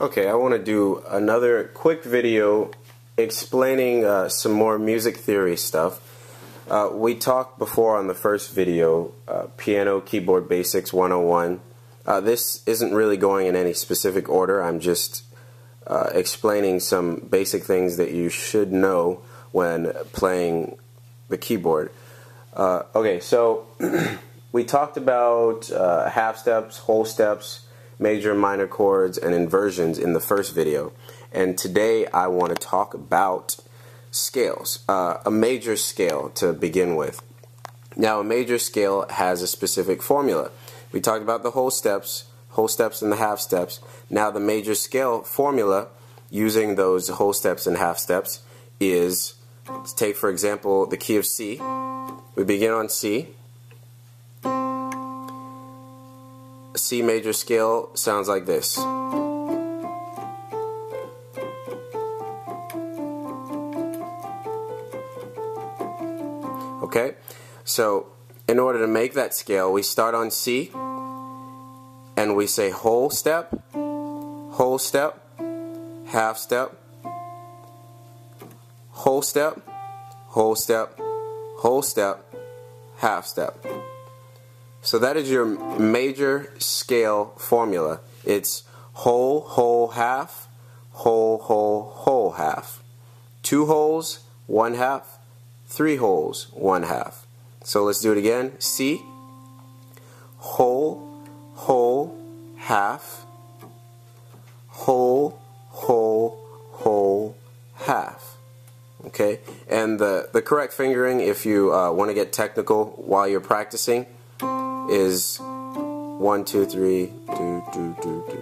Okay, I want to do another quick video explaining some more music theory stuff. We talked before on the first video, Piano Keyboard Basics 101. This isn't really going in any specific order. I'm just explaining some basic things that you should know when playing the keyboard. Okay, so we talked about half steps, whole steps, major and minor chords, and inversions in the first video. And today I want to talk about scales. A major scale to begin with. Now, a major scale has a specific formula. We talked about the whole steps and the half steps. Now the major scale formula using those whole steps and half steps is, let's take for example the key of C. We begin on C. C major scale sounds like this. Okay, so in order to make that scale, we start on C and we say whole step, half step, whole step, whole step, whole step, half step. So that is your major scale formula. It's whole, whole, half, whole, whole, whole, half. 2 wholes, 1 half, 3 wholes, 1 half. So let's do it again. C, whole, whole, half, whole, whole, whole, half. Okay, and the correct fingering, if you want to get technical while you're practicing, is 1, 2, 3, do, do, do, do.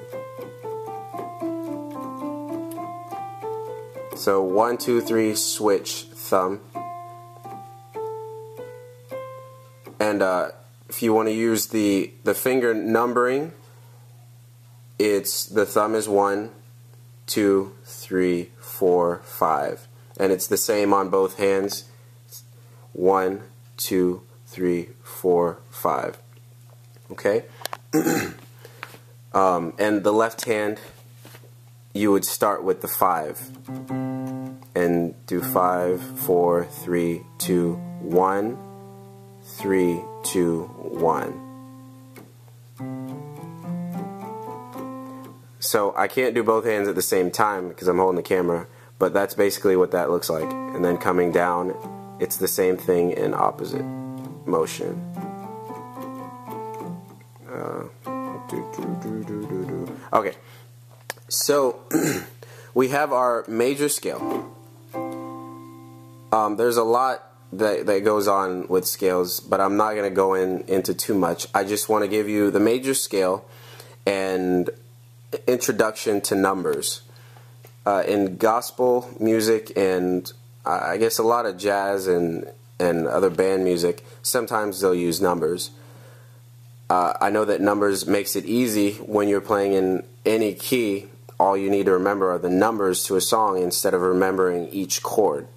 So 1, 2, 3, switch, thumb. And if you want to use the finger numbering, it's the thumb is 1, 2, 3, 4, 5. And it's the same on both hands. 1, 2, 3, 4, 5. Okay? And the left hand, you would start with the 5 and do 5, 4, 3, 2, 1, 3, 2, 1. So I can't do both hands at the same time because I'm holding the camera, but that's basically what that looks like. And then coming down, it's the same thing in opposite motion. Okay, so we have our major scale. There's a lot that goes on with scales, but I'm not going to go into too much. I just want to give you the major scale and introduction to numbers. In gospel music and I guess a lot of jazz and other band music, sometimes they'll use numbers. I know that numbers makes it easy when you're playing in any key. All you need to remember are the numbers to a song instead of remembering each chord.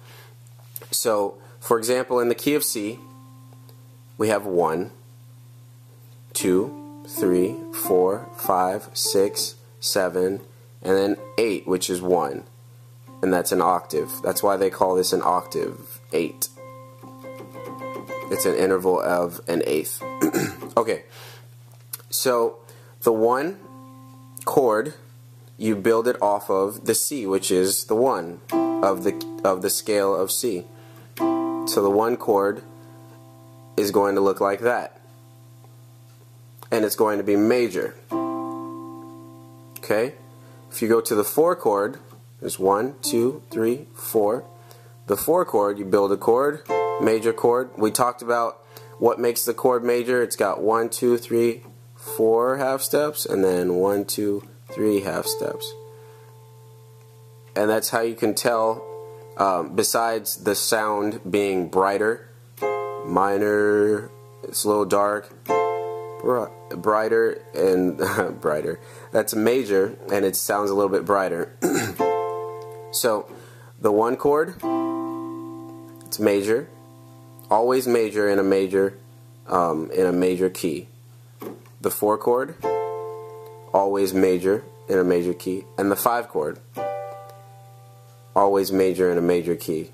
So, for example, in the key of C, we have 1, 2, 3, 4, 5, 6, 7, and then 8, which is 1. And that's an octave. That's why they call this an octave, 8. It's an interval of an eighth. Okay, so the 1 chord, you build it off of the C, which is the 1 of the scale of C. So the 1 chord is going to look like that, and it's going to be major. Okay, if you go to the 4 chord, there's 1, 2, 3, 4. The 4 chord, you build a chord, major chord. We talked about what makes the chord major. It's got 1, 2, 3, 4 half steps, and then 1, 2, 3 half steps. And that's how you can tell, besides the sound being brighter, minor, it's a little dark, brighter, and brighter. That's major, and it sounds a little bit brighter. So, the 1 chord, it's major, always major in a major key. The 4 chord, always major in a major key, and the 5 chord, always major in a major key.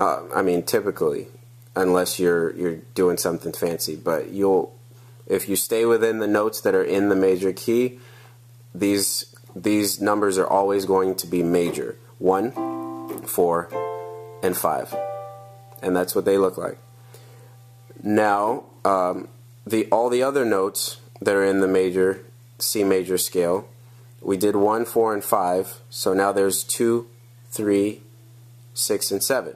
I mean, typically, unless you're doing something fancy, but if you stay within the notes that are in the major key, these numbers are always going to be major. 1, 4, and 5. And that's what they look like. Now, all the other notes that are in the major, C major scale, we did 1, 4, and 5, so now there's 2, 3, 6, and 7.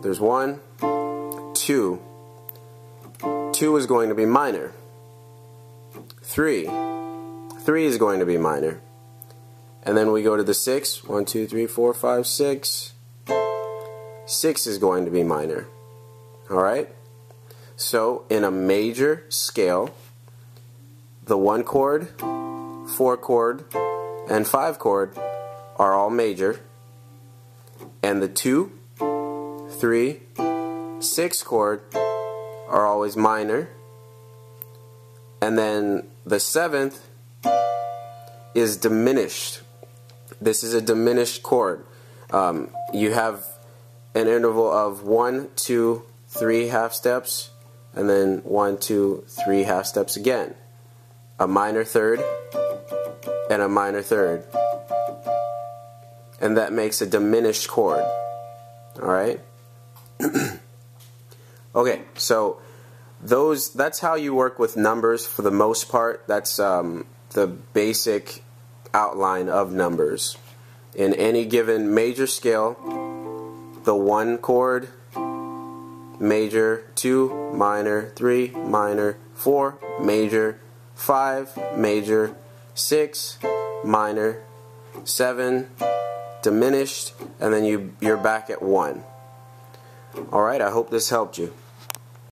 There's 1, 2. 2 is going to be minor. 3 is going to be minor. And then we go to the 6. 1, 2, 3, 4, 5, 6. 6 is going to be minor. Alright? So in a major scale, the 1 chord, 4 chord, and 5 chord are all major. And the 2, 3, 6 chord are always minor. And then the 7th is diminished. This is a diminished chord. You have an interval of 1, 2, 3 half steps, and then 1, 2, 3 half steps again. A minor third and a minor third. And that makes a diminished chord. Alright? Okay, so that's how you work with numbers for the most part. That's the basic outline of numbers. In any given major scale, the 1 chord, major, 2, minor, 3, minor, 4, major, 5, major, 6, minor, 7, diminished, and then you're back at 1. Alright, I hope this helped you.